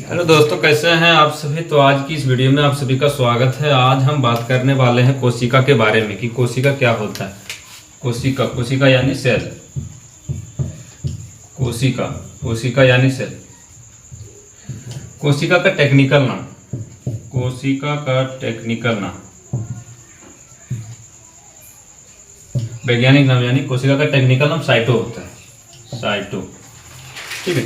Hello दोस्तों, कैसे हैं आप सभी। तो आज की इस वीडियो में आप सभी का स्वागत है। आज हम बात करने वाले हैं कोशिका के बारे में कि कोशिका क्या होता है। कोशिका यानी सेल। कोशिका यानी सेल। कोशिका का टेक्निकल नाम वैज्ञानिक नाम यानी कोशिका का टेक्निकल नाम साइटो होता है। साइटो, ठीक है।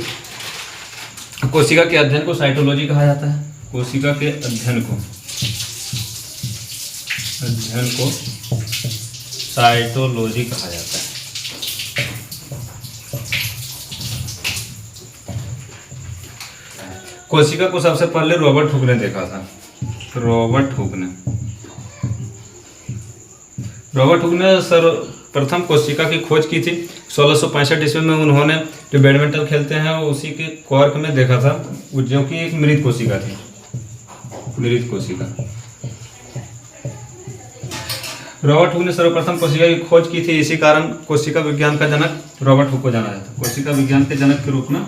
कोशिका के अध्ययन को साइटोलॉजी कहा जाता है। कोशिका के अध्ययन को साइटोलॉजी कहा जाता है। कोशिका को सबसे पहले रॉबर्ट हुक ने देखा था। रॉबर्ट हुक ने सर्वप्रथम कोशिका की खोज की थी। 1665 ईस्वी में उन्होंने जो बैडमिंटन खेलते हैं उसी के कॉर्क में देखा था, जो कि एक मृत कोशिका थी। मृत कोशिका। रॉबर्ट हुक ने सर्वप्रथम कोशिका की खोज की थी, इसी कारण कोशिका विज्ञान का जनक रॉबर्ट हुक को जाना जाता है। कोशिका विज्ञान के जनक के रूप में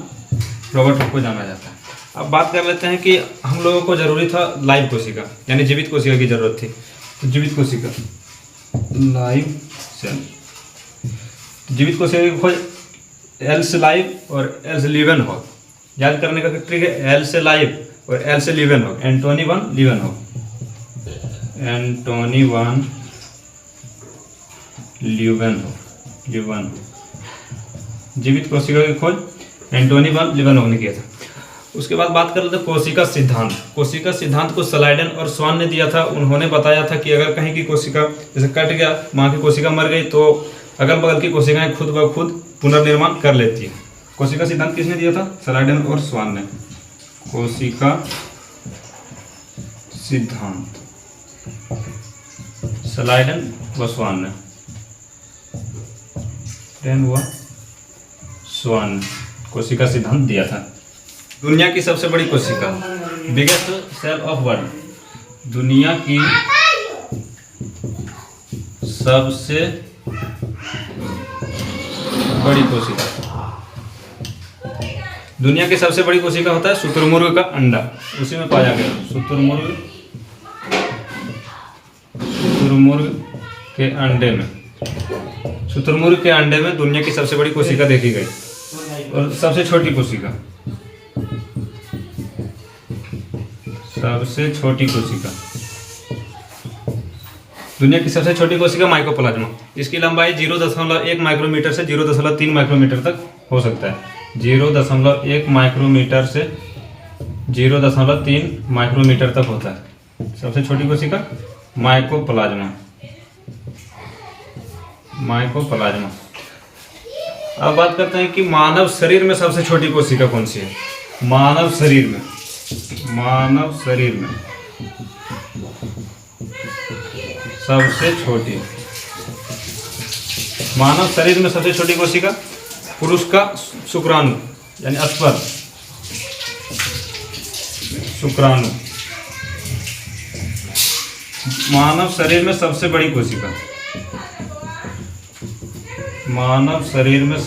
रॉबर्ट हुक को जाना जाता है। अब बात कर लेते हैं कि हम लोगों को जरूरी था लाइव कोशिका यानी जीवित कोशिका की जरूरत थी। तो जीवित कोशिका, लाइव सेल। जीवित कोशिका की खोज एल से लाइव और एल से लीवेनहॉक। याद करने का ट्रिक है एल से लाइव और एल से लीवेनहॉक। Antony one Leeuwenhoek. जीवित कोशिका की खोज एंटोनी वन लीवेनहॉक ने किया था। उसके बाद बात कर लेते हैं कोशिका सिद्धांत। कोशिका सिद्धांत को स्लाइडेन और स्वान ने दिया था। उन्होंने बताया था कि अगर कहीं की कोशिका जैसे कट गया, माँ की कोशिका मर गई, तो अगल बगल की कोशिकाएं खुद ब खुद पुनर्निर्माण कर लेती है। कोशिका सिद्धांत किसने दिया था? स्लाइडेन और स्वान ने। कोशिका सिद्धांत स्लाइडेन व स्वान ने। स्वान ने कोशिका सिद्धांत दिया था। दुनिया की सबसे बड़ी कोशिका, बिगेस्ट सेल ऑफ वर्ल्ड। दुनिया की सबसे बड़ी कोशिका। दुनिया की सबसे बड़ी कोशिका होता है शुतुरमुर्ग का अंडा, उसी में पाया गया। शुतुरमुर्ग के अंडे में। शुतुरमुर्ग के अंडे में दुनिया की सबसे बड़ी कोशिका देखी गई। और सबसे छोटी कोशिका, सबसे छोटी कोशिका, दुनिया की सबसे छोटी कोशिका माइकोप्लाज्मा। इसकी लंबाई 0.1 माइक्रोमीटर से 0.3 माइक्रोमीटर तक हो सकता है। 0.1 माइक्रोमीटर से 0.3 माइक्रोमीटर तक होता है सबसे छोटी कोशिका माइकोप्लाज्मा। अब बात करते हैं कि मानव शरीर में सबसे छोटी कोशिका कौन सी है। मानव शरीर में सबसे छोटी, मानव शरीर में सबसे छोटी कोशिका पुरुष का शुक्राणु यानी स्पर्म। शुक्राणु। मानव शरीर में सबसे बड़ी कोशिका, मानव शरीर में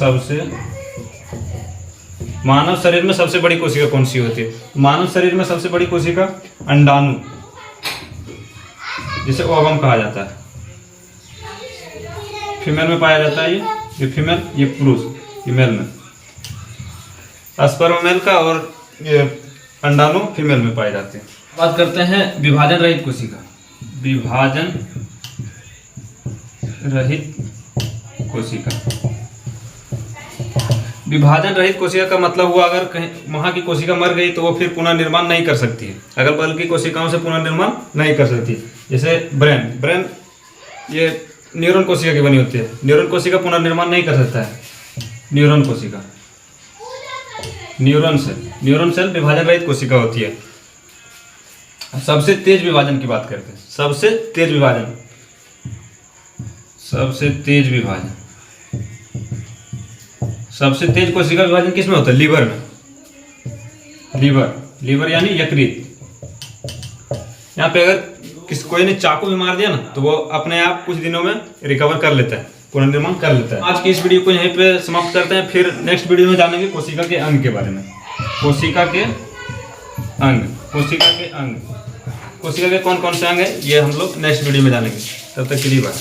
सबसे बड़ी कोशिका कौन सी होती है? मानव शरीर में सबसे बड़ी कोशिका अंडाणु, जिसे ओवम कहा जाता है। फीमेल में पाया जाता है ये फीमेल, ये पुरुष, ये मेल में। स्पर्म मेल का और ये अंडाणु फीमेल में पाए जाते हैं। बात करते हैं विभाजन रहित कोशिका। विभाजन रहित कोशिका का मतलब हुआ अगर कहीं वहाँ की कोशिका मर गई तो वो फिर पुनर्निर्माण नहीं कर सकती है। अगल बगल की कोशिकाओं से पुनर्निर्माण नहीं कर सकती। जैसे ब्रेन ये न्यूरॉन कोशिका की बनी होती है। न्यूरॉन कोशिका पुनर्निर्माण नहीं कर सकता है। न्यूरॉन सेल विभाजन रहित कोशिका होती है। सबसे तेज विभाजन की बात करते हैं। सबसे तेज कोशिका विभाजन किसमें होता है? लीवर में। लीवर यानी यकृत। यहाँ पे अगर कोई ने चाकू भी मार दिया ना तो वो अपने आप कुछ दिनों में रिकवर कर लेता है। पुनर्निर्माण कर लेता है। आज की इस वीडियो को यहीं पे समाप्त करते हैं, फिर नेक्स्ट वीडियो में जानेंगे कोशिका के अंग के बारे में। कोशिका के अंग, कोशिका के कौन कौन से अंग है ये हम लोग नेक्स्ट वीडियो में जानेंगे। तब तक के लिए बाय।